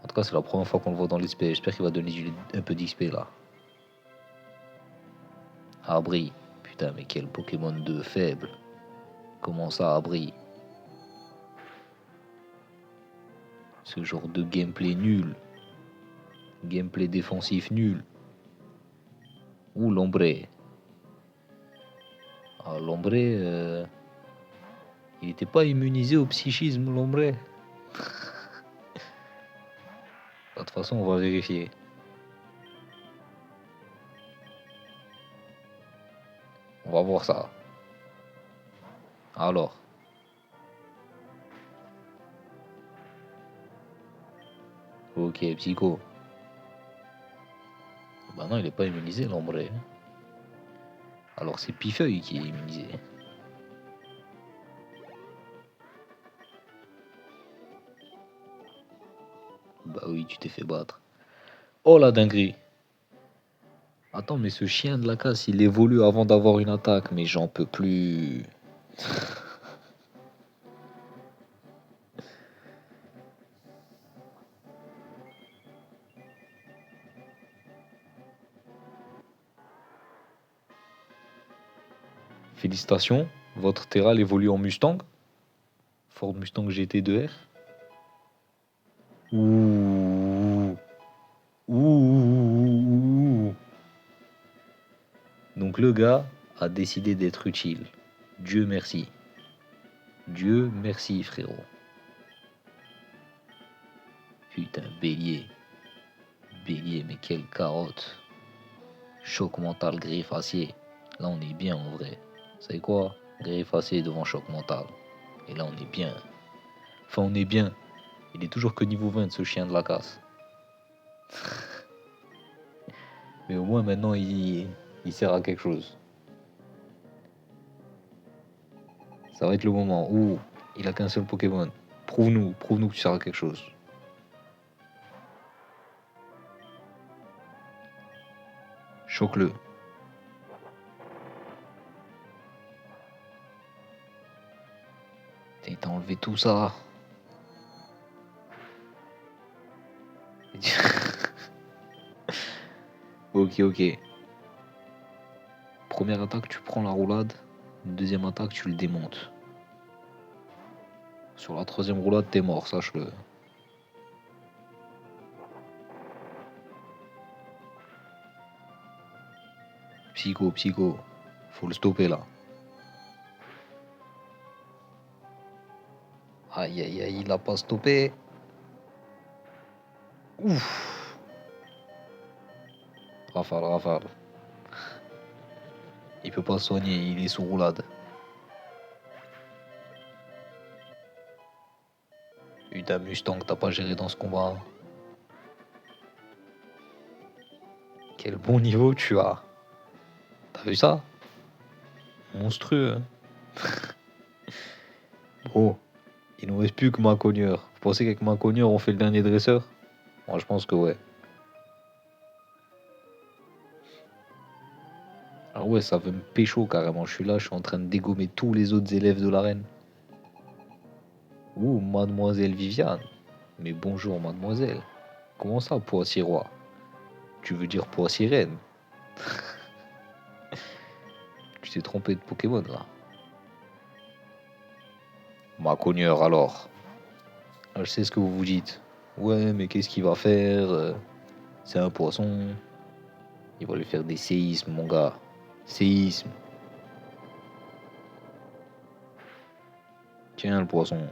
En tout cas, c'est la première fois qu'on le voit dans l'XP. J'espère qu'il va donner un peu d'XP là. Abri. Putain, mais quel Pokémon de faible. Comment ça, Abri? Ce genre de gameplay nul. Gameplay défensif nul. Ou l'ombré. Ah, l'ombré, il n'était pas immunisé au psychisme, l'ombré. De toute façon, on va vérifier. On va voir ça. Alors. Ok, psycho. Bah non, il est pas immunisé, l'ombré. Alors c'est Pifeuille qui est immunisé. Bah oui, tu t'es fait battre. Oh la dinguerie. Attends, mais ce chien de la casse, il évolue avant d'avoir une attaque, mais j'en peux plus. Félicitations, votre Terral évolue en Mustang. Ford Mustang GT2R. Ouh. Ouh. Donc le gars a décidé d'être utile. Dieu merci. Dieu merci, frérot. Putain, bélier. Bélier, mais quelle carotte. Choc mental, griffe acier. Là, on est bien en vrai. Vous savez quoi? Griffe acier devant choc mental. Et là, on est bien. Enfin, on est bien. Il est toujours que niveau 20, ce chien de la casse. Mais au moins, maintenant, il sert à quelque chose. Ça va être le moment où il a qu'un seul Pokémon. Prouve-nous que tu sers à quelque chose. Choque-le. Il t'a enlevé tout ça. Ok, ok. Première attaque, tu prends la roulade. Deuxième attaque, tu le démontes. Sur la troisième roulade, t'es mort, sache-le. Psycho, psycho. Faut le stopper là. Aïe, aïe, aïe, il a pas stoppé. Ouf. Rafale, rafale. Il peut pas se soigner, il est sous roulade. Putain, Mustang, t'as pas géré dans ce combat. Quel bon niveau tu as. T'as vu ça? Monstrueux, hein. Bon, il nous reste plus que Maconieur. Vous pensez qu'avec Maconieur, on fait le dernier dresseur? Moi, je pense que ouais. Ah ouais, ça veut me pécho carrément. Je suis là, je suis en train de dégommer tous les autres élèves de l'arène. Ouh, mademoiselle Viviane. Mais bonjour, mademoiselle. Comment ça, Poissy-Roi? Tu veux dire Poissy-Reine? Tu t'es trompé de Pokémon, là. Ma cogneur, alors. Ah, je sais ce que vous vous dites. Ouais, mais qu'est-ce qu'il va faire? C'est un poisson. Il va lui faire des séismes, mon gars. Séisme. Tiens, le poisson.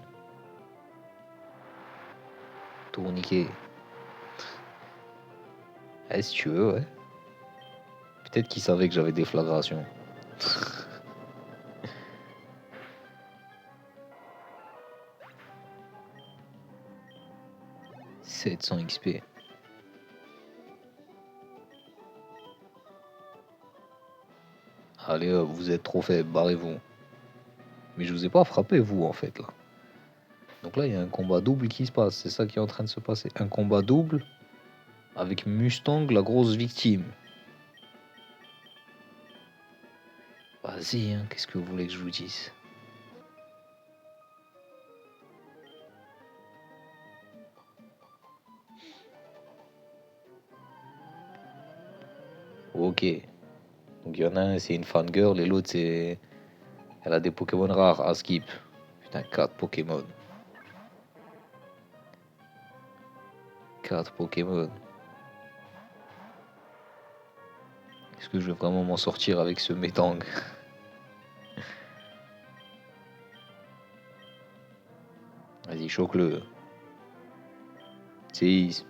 Tourniquet. Eh, si tu veux, ouais. Peut-être qu'il savait que j'avais des flagrations. 700 XP. Allez hop, vous êtes trop faible, barrez-vous. Mais je vous ai pas frappé, vous, en fait, là. Donc là, il y a un combat double qui se passe. C'est ça qui est en train de se passer. Un combat double avec Mustang, la grosse victime. Vas-y, hein, qu'est-ce que vous voulez que je vous dise? Ok. Donc il y en a un, c'est une fangirl, et l'autre, c'est... Elle a des Pokémon rares à skip. Putain, 4 Pokémon. 4 Pokémon. Est-ce que je vais vraiment m'en sortir avec ce Metang? Vas-y, choque-le. Séisme.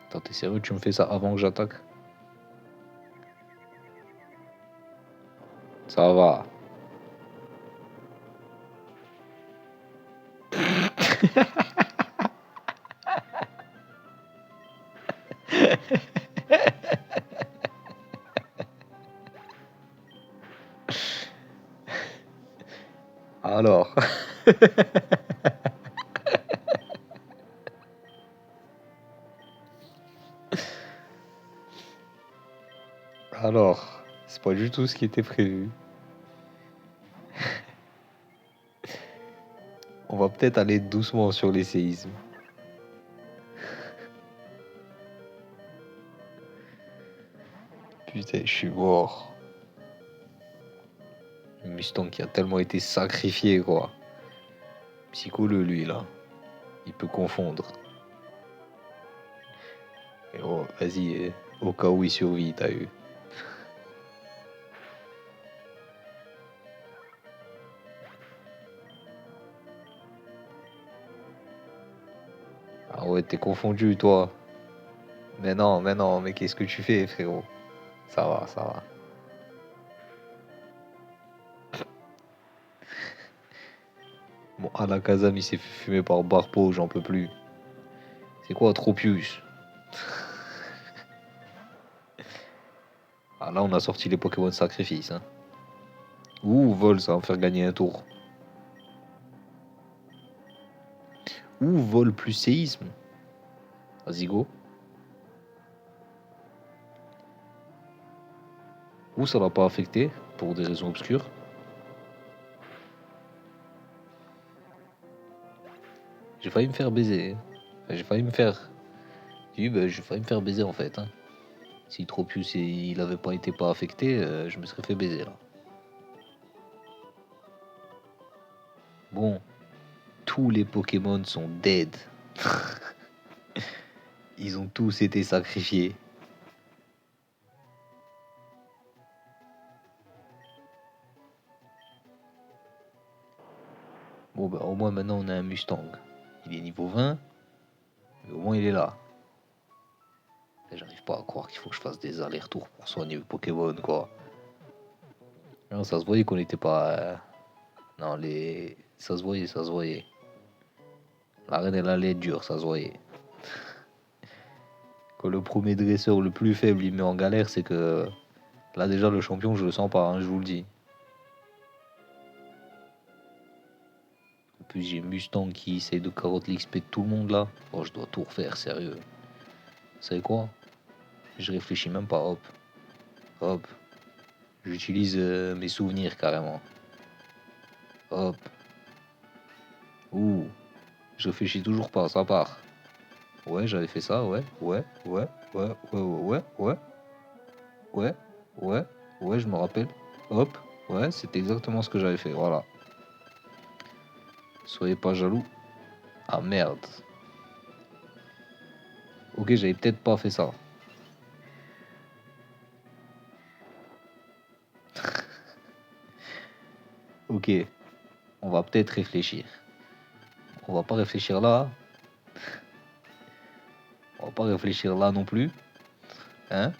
Attends, t'es sérieux, tu me fais ça avant que j'attaque? Ça va. Alors. Alors, c'est pas du tout ce qui était prévu. On va peut-être aller doucement sur les séismes. Putain, je suis mort. Le Mustang qui a tellement été sacrifié, quoi. Psycho-le, lui, là. Il peut confondre. Et oh, vas-y, au cas où il survit, t'as eu. Ah ouais, t'es confondu, toi. Mais non, mais qu'est-ce que tu fais, frérot? Ça va, ça va. Bon, Alakazam, il s'est fait fumer par Barpo, j'en peux plus. C'est quoi, Tropius? Ah, là, on a sorti les Pokémon de sacrifice, hein. Ouh, vol, ça va me faire gagner un tour. Ouh, vol plus séisme. Vas-y, go. Ouh, ça l'a pas affecté, pour des raisons obscures. J'ai failli me faire baiser. Enfin, j'ai failli me faire... Oui, bah, j'ai failli me faire baiser, en fait, hein. Si Tropius, il avait pas été pas affecté, je me serais fait baiser, là. Bon, tous les Pokémon sont dead. Ils ont tous été sacrifiés. Bon, bah, au moins maintenant on a un Mustang. Il est niveau 20, mais au moins il est là. Et j'arrive pas à croire qu'il faut que je fasse des allers-retours pour soigner le Pokémon, quoi. Non, ça se voyait qu'on n'était pas. Non, les. Ça se voyait, ça se voyait. La reine, elle allait être dure, ça se voyait. Quand le premier dresseur le plus faible il met en galère, c'est que. Là, déjà, le champion, je le sens pas, hein, je vous le dis. En plus, j'ai Mustang qui essaie de carotte l'XP de tout le monde là. Oh, je dois tout refaire, sérieux. Vous savez quoi? Je réfléchis même pas, hop. Hop. J'utilise mes souvenirs carrément. Hop. Ouh. Je réfléchis toujours pas, ça part. Ouais, j'avais fait ça, ouais, ouais, ouais, ouais, ouais, ouais, ouais, ouais, ouais, ouais, je me rappelle. Hop, ouais, c'était exactement ce que j'avais fait, voilà. Soyez pas jaloux. Ah merde. Ok, j'avais peut-être pas fait ça. Ok, on va peut-être réfléchir. On va pas réfléchir là. On va pas réfléchir là non plus. Hein?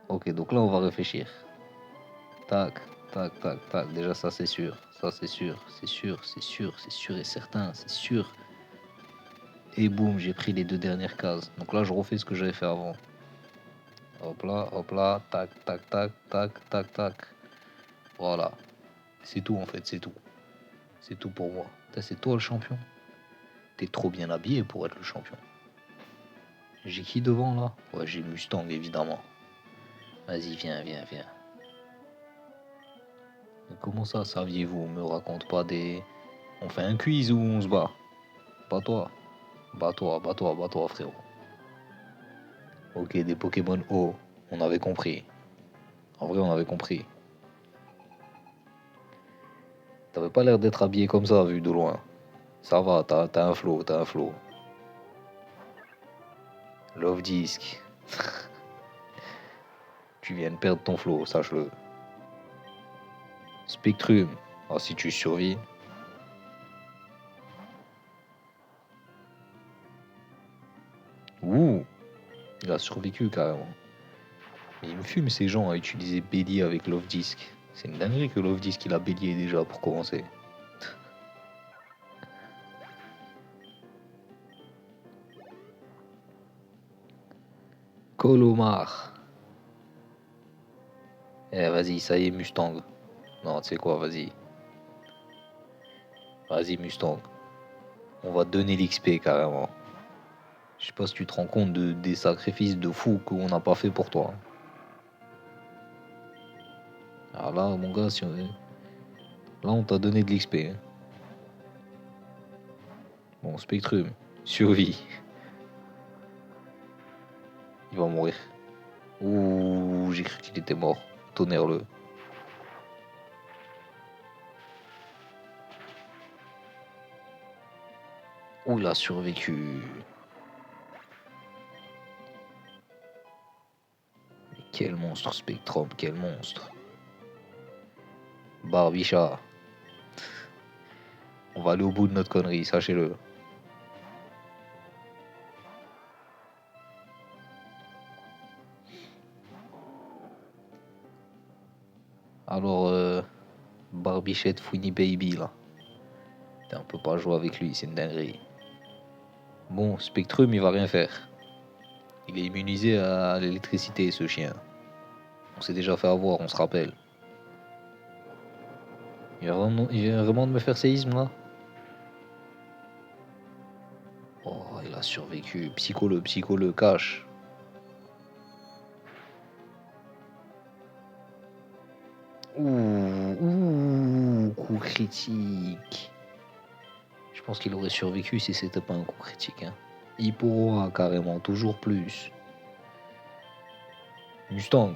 Ok, donc là on va réfléchir. Tac, tac, tac, tac. Déjà ça c'est sûr. Ça c'est sûr. C'est sûr, c'est sûr, c'est sûr et certain. C'est sûr. Et boum, j'ai pris les deux dernières cases. Donc là je refais ce que j'avais fait avant. Hop là, tac, tac, tac, tac, tac, tac. Voilà. C'est tout en fait, c'est tout. C'est tout pour moi. C'est toi le champion. T'es trop bien habillé pour être le champion. J'ai qui devant là? Ouais, j'ai Mustang évidemment. Vas-y, viens, viens, viens. Mais comment ça, saviez-vous? Me raconte pas des. On fait un quiz ou on se bat? Pas toi. Bats-toi, bats-toi, bats-toi, frérot. Ok, des Pokémon O. On avait compris. En vrai, on avait compris. T'avais pas l'air d'être habillé comme ça, vu de loin. Ça va, t'as un flow, t'as un flow. Love Disc. Tu viens de perdre ton flow, sache-le. Spectrum. Ah, si tu survis. Ouh, il a survécu carrément. Mais il me fume ces gens à utiliser Bélier avec Love Disc. C'est une dinguerie que Love Disc il a Bélier déjà pour commencer. Colomar. Eh vas-y, ça y est, Mustang. Non, tu sais quoi, vas-y. Vas-y, Mustang. On va te donner l'XP carrément. Je sais pas si tu te rends compte des sacrifices de fou qu'on n'a pas fait pour toi. Alors là, mon gars, là on t'a donné de l'XP. Hein. Bon, Spectrum, survie. Il va mourir. Ouh, j'ai cru qu'il était mort. Tonnerre-le. Ouh, il a survécu. Mais quel monstre, Spectrum, quel monstre. Barbichat. On va aller au bout de notre connerie, sachez-le. Alors, Barbichette Fouini Baby, là. On peut pas jouer avec lui, c'est une dinguerie. Bon, Spectrum, il va rien faire. Il est immunisé à l'électricité, ce chien. On s'est déjà fait avoir, on se rappelle. Il vient vraiment de me faire séisme, là. Oh, il a survécu. Psycho le cache. Ouh, coup critique. Je pense qu'il aurait survécu si c'était pas un coup critique. Hein. Il pourra carrément, toujours plus. Mustang.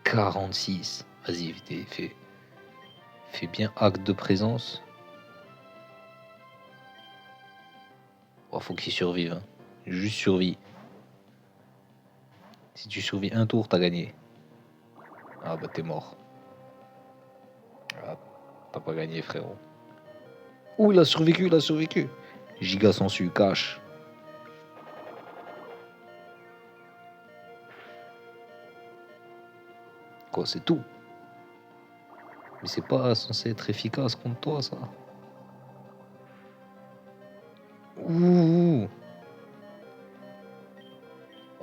46. Vas-y, vite, fais bien acte de présence. Oh, faut qu'il survive. Hein. Juste survie. Si tu survis un tour, t'as gagné. Ah bah t'es mort. Ah, t'as pas gagné, frérot. Ouh, il a survécu, il a survécu. Giga sensu, cache. Quoi, c'est tout. Mais c'est pas censé être efficace contre toi, ça. Ouh.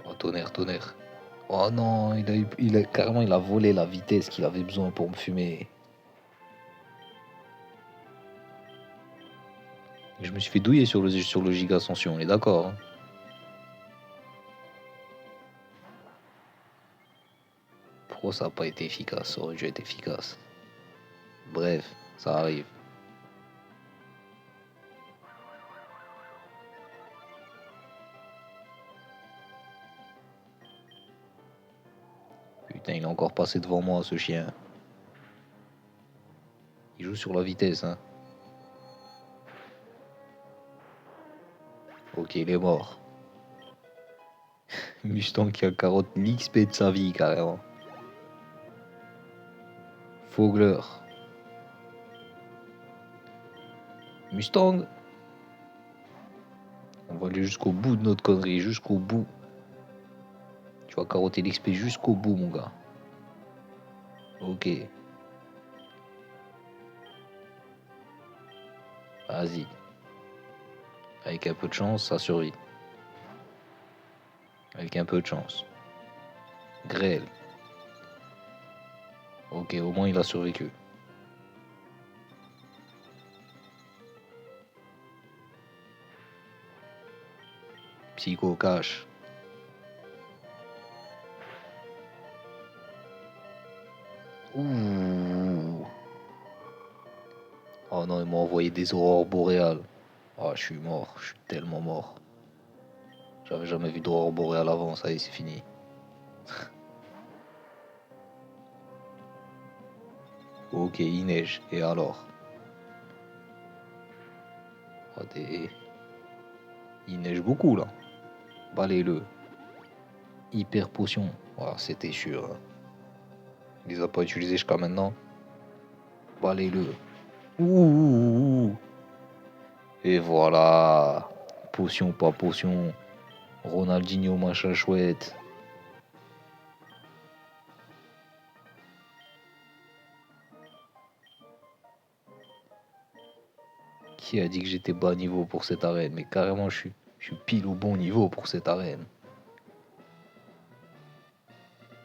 Oh, tonnerre, tonnerre. Oh non, carrément il a volé la vitesse qu'il avait besoin pour me fumer. Et je me suis fait douiller sur le Giga Ascension, on est d'accord, hein. Pourquoi ça n'a pas été efficace? Ça aurait dû être efficace. Bref, ça arrive. Putain, il est encore passé devant moi, ce chien. Il joue sur la vitesse, hein. Ok, il est mort. Mustang qui a carotte l'XP de sa vie, carrément. Fogler. Mustang. On va aller jusqu'au bout de notre connerie, jusqu'au bout. Tu vas carotter l'XP jusqu'au bout, mon gars. Ok. Vas-y. Avec un peu de chance, ça survit. Avec un peu de chance. Grêle. Ok, au moins il a survécu. Psycho cash. Ouh. Oh non, il m'a envoyé des aurores boréales. Oh, je suis mort, je suis tellement mort. J'avais jamais vu d'aurore boréale avant, ça y est, c'est fini. Ok, il neige, et alors? Oh, il neige beaucoup là. Balayez-le. Hyper potion. Oh, c'était sûr, hein. Il les a pas utilisés jusqu'à maintenant. Balayez-le. Ouh. Et voilà. Potion, pas potion. Ronaldinho, machin chouette. Qui a dit que j'étais bas niveau pour cette arène? Mais carrément, je suis pile au bon niveau pour cette arène.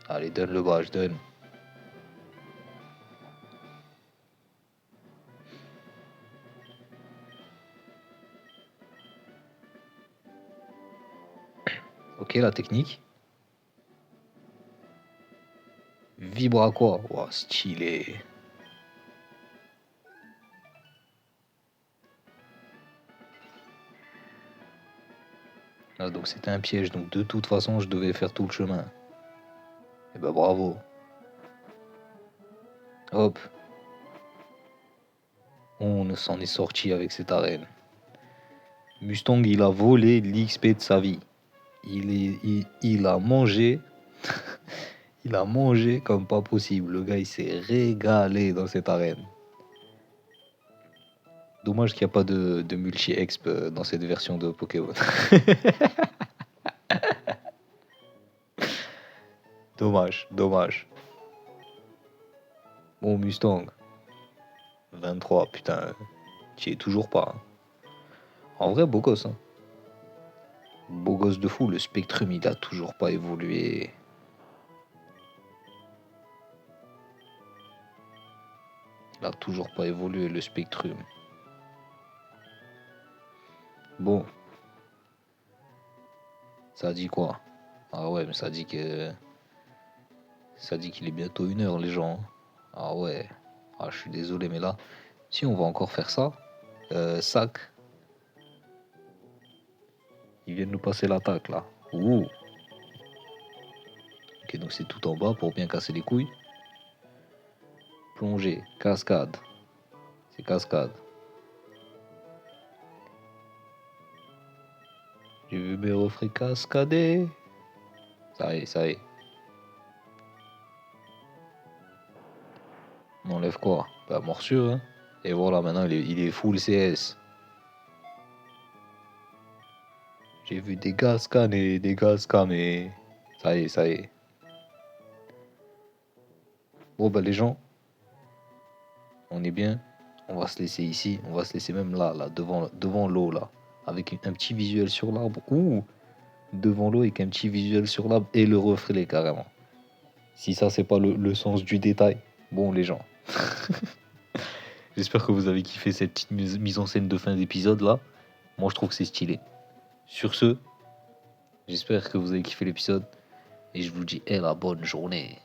Allez, donne le bas, je donne. Ok, la technique. Vibra quoi? Wow, stylé. Ah, donc c'était un piège, donc de toute façon, je devais faire tout le chemin. Et bah bravo. Hop. On s'en est sorti avec cette arène. Mustang, il a volé l'XP de sa vie. Il a mangé. Il a mangé comme pas possible. Le gars, il s'est régalé dans cette arène. Dommage qu'il n'y a pas de multi-exp dans cette version de Pokémon. Dommage, dommage. Bon, Mustang. 23, putain. Tu es toujours pas, hein. En vrai, beau gosse, hein. Beau gosse de fou. Le Spectrum, il a toujours pas évolué. Il a toujours pas évolué, le Spectrum. Bon. Ça dit quoi? Ah ouais, mais ça dit que. Ça dit qu'il est bientôt 1 heure, les gens. Ah ouais. Ah, je suis désolé, mais là. Si on va encore faire ça. Sac. Ils viennent nous passer l'attaque là. Ouh. Ok, donc c'est tout en bas pour bien casser les couilles. Plongée, cascade. C'est cascade. J'ai vu mes refrains cascader. Ça y est, ça y est. On enlève quoi? Bah, morsure, hein. Et voilà, maintenant il est full CS. J'ai vu des gars scanner, des gars scammer. Ça y est, ça y est. Bon, bah, les gens, on est bien. On va se laisser ici. On va se laisser même là, devant l'eau, là. Avec un petit visuel sur l'arbre. Ouh! Devant l'eau avec un petit visuel sur l'arbre et le reflet, carrément. Si ça, c'est pas le sens du détail. Bon, les gens. J'espère que vous avez kiffé cette petite mise en scène de fin d'épisode là. Moi, je trouve que c'est stylé. Sur ce, j'espère que vous avez kiffé l'épisode et je vous dis la bonne journée.